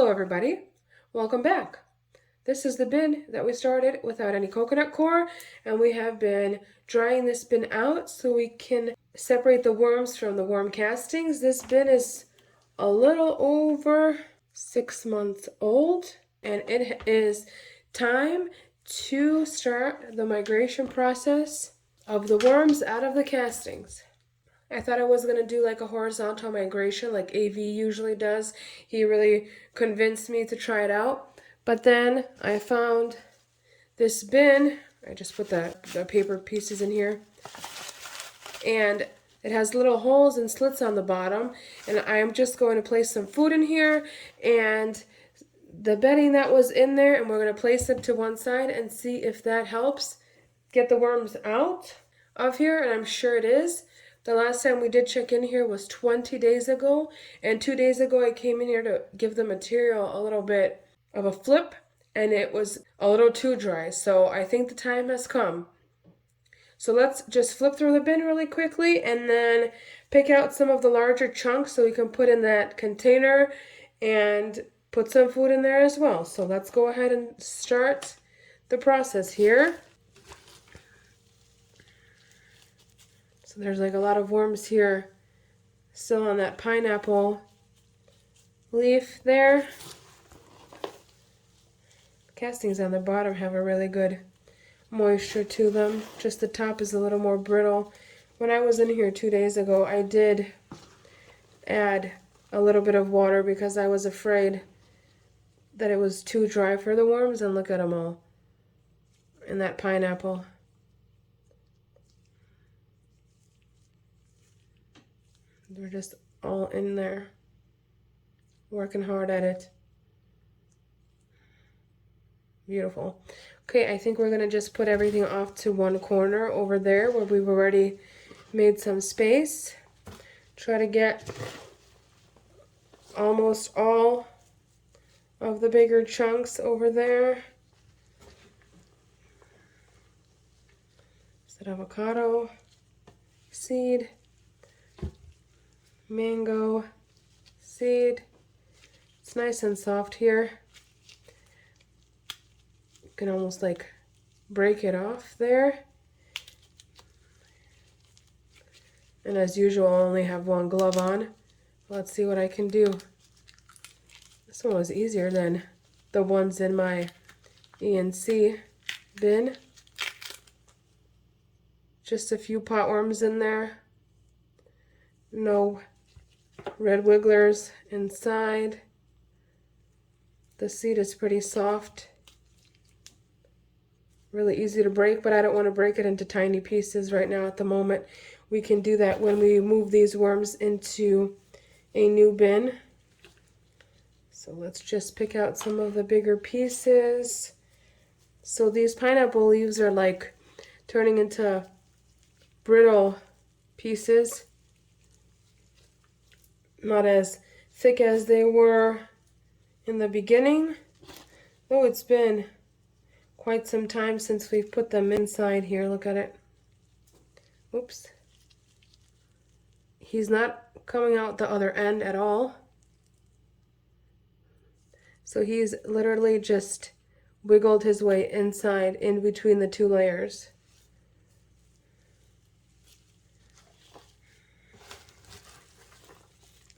Hello everybody, welcome back. This is the bin that we started without any coconut coir, and we have been drying this bin out so we can separate the worms from the worm castings. This bin is a little over 6 months old, and it is time to start the migration process of the worms out of the castings. I thought I was going to do like a horizontal migration like AV usually does. He really convinced me to try it out. But then I found this bin. I just put the paper pieces in here. And it has little holes and slits on the bottom. And I'm just going to place some food in here and the bedding that was in there. And we're going to place them to one side and see if that helps get the worms out of here. And I'm sure it is. The last time we did check in here was 20 days ago, and 2 days ago I came in here to give the material a little bit of a flip, and it was a little too dry, so I think the time has come. So let's just flip through the bin really quickly and then pick out some of the larger chunks so we can put in that container and put some food in there as well. So let's go ahead and start the process here. So there's like a lot of worms here still on that pineapple leaf there. The castings on the bottom have a really good moisture to them. Just the top is a little more brittle. When I was in here 2 days ago, I did add a little bit of water because I was afraid that it was too dry for the worms, and look at them all in that pineapple. They're just all in there, working hard at it. Beautiful. Okay, I think we're going to just put everything off to one corner over there where we've already made some space. Try to get almost all of the bigger chunks over there. Is that avocado seed? Mango seed. It's nice and soft here. You can almost like break it off there. And as usual, I only have one glove on. Let's see what I can do. This one was easier than the ones in my E&C bin. Just a few pot worms in there. No red wigglers inside. The seed is pretty soft. Really easy to break, but I don't want to break it into tiny pieces right now at the moment. We can do that when we move these worms into a new bin. So let's just pick out some of the bigger pieces. So these pineapple leaves are like turning into brittle pieces. Not as thick as they were in the beginning, though it's been quite some time since we've put them inside here. Look at it. Oops. He's not coming out the other end at all. So he's literally just wiggled his way inside in between the two layers.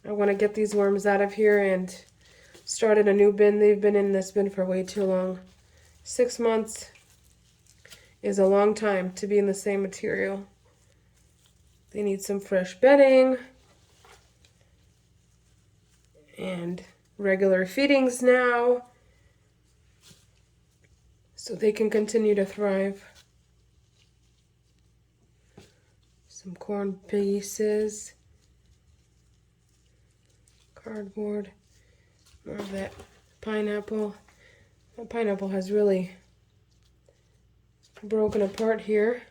I want to get these worms out of here and start in a new bin. They've been in this bin for way too long. 6 months is a long time to be in the same material. They need some fresh bedding and regular feedings now so they can continue to thrive. Some corn pieces. Cardboard, more of that pineapple. That pineapple has really broken apart here.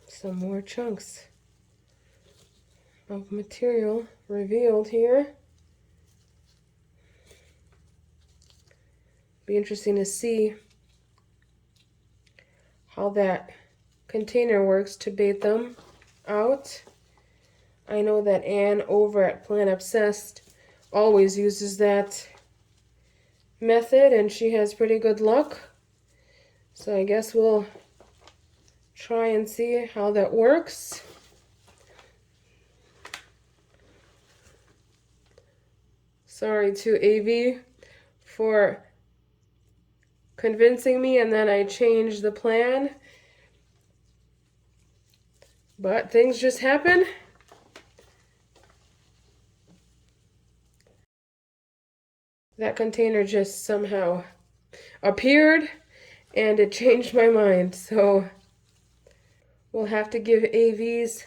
Some more chunks of material revealed here. Be interesting to see how that container works to bait them out. I know that Anne over at Plant Obsessed always uses that method and she has pretty good luck. So I guess we'll try and see how that works. Sorry to AV for convincing me and then I changed the plan. But things just happen. That container just somehow appeared and it changed my mind. So we'll have to give AV's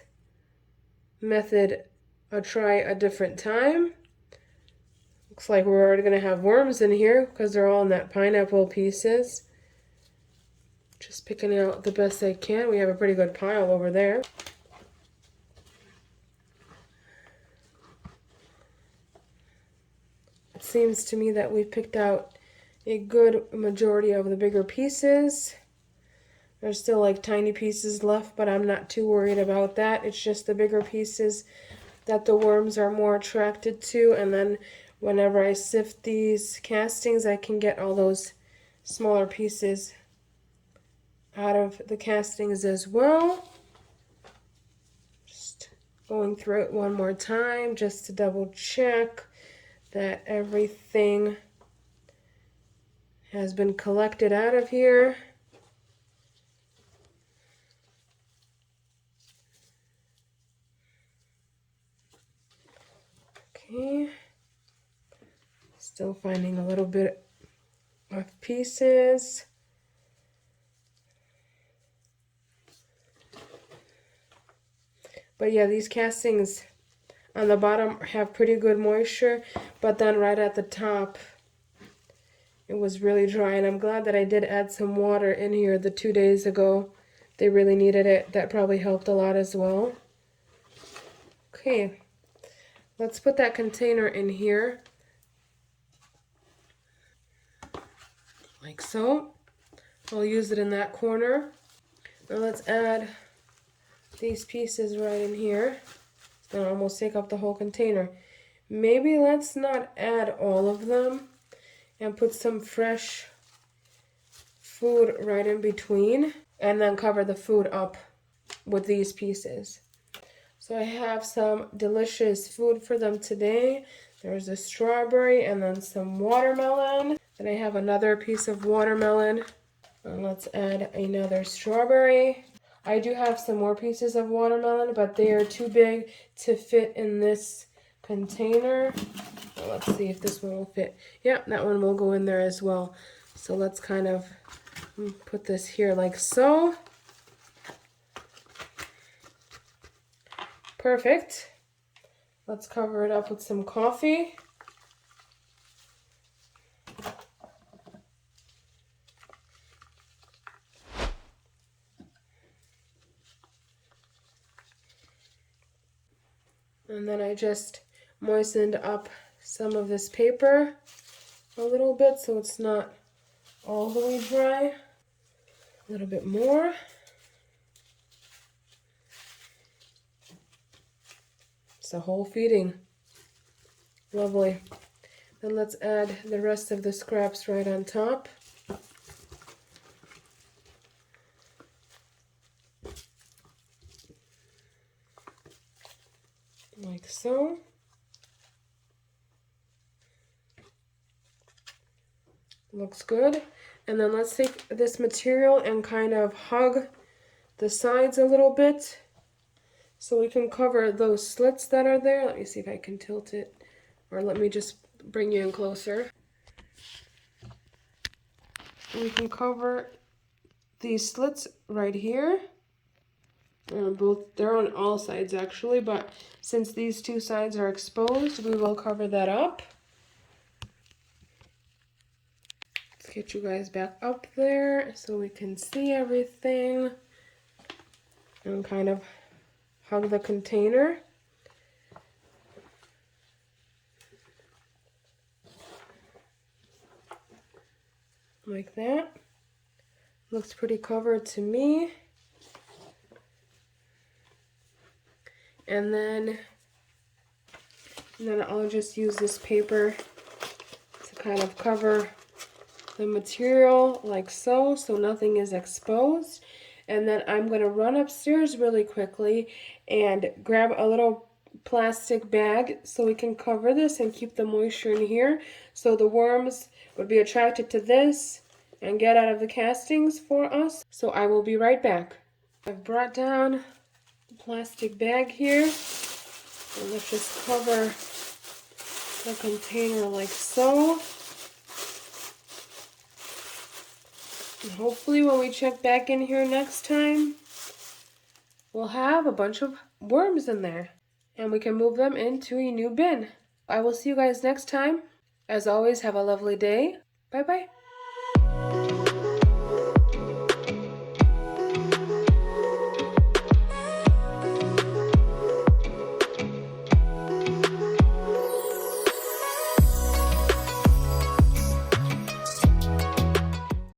method a try a different time. Looks like we're already going to have worms in here because they're all in that pineapple pieces. Just picking out the best I can. We have a pretty good pile over there. It seems to me that we've picked out a good majority of the bigger pieces. There's still like tiny pieces left, but I'm not too worried about that. It's just the bigger pieces that the worms are more attracted to, and then whenever I sift these castings, I can get all those smaller pieces out of the castings as well. Just going through it one more time just to double check that everything has been collected out of here. Okay, still finding a little bit of pieces. But yeah, these castings on the bottom have pretty good moisture, but then right at the top it was really dry, and I'm glad that I did add some water in here the 2 days ago. They really needed it. That probably helped a lot as well. Okay, let's put that container in here, like so. I'll use it in that corner. Now let's add these pieces right in here. It's gonna almost take up the whole container. Maybe let's not add all of them and put some fresh food right in between and then cover the food up with these pieces. So I have some delicious food for them today. There's a strawberry and then some watermelon. Then I have another piece of watermelon. And let's add another strawberry. I do have some more pieces of watermelon, but they are too big to fit in this container. Well, let's see if this one will fit. Yeah, that one will go in there as well. So let's kind of put this here like so. Perfect. Let's cover it up with some coffee. And then I just moistened up some of this paper a little bit so it's not all the way dry. A little bit more. It's a whole feeding. Lovely. Then let's add the rest of the scraps right on top. Like so. Looks good. And then let's take this material and kind of hug the sides a little bit so we can cover those slits that are there. Let me see if I can tilt it, or let me just bring you in closer. We can cover these slits right here. They're on all sides actually, but since these two sides are exposed, we will cover that up. Let's get you guys back up there so we can see everything and kind of hug the container. like that. Looks pretty covered to me. And then I'll just use this paper to kind of cover the material like so nothing is exposed. And then I'm going to run upstairs really quickly and grab a little plastic bag so we can cover this and keep the moisture in here so the worms would be attracted to this and get out of the castings for us. So I will be right back. I've brought down the plastic bag here, and let's just cover the container like so. And hopefully when we check back in here next time, we'll have a bunch of worms in there and we can move them into a new bin. I will see you guys next time. As always, have a lovely day. Bye-bye.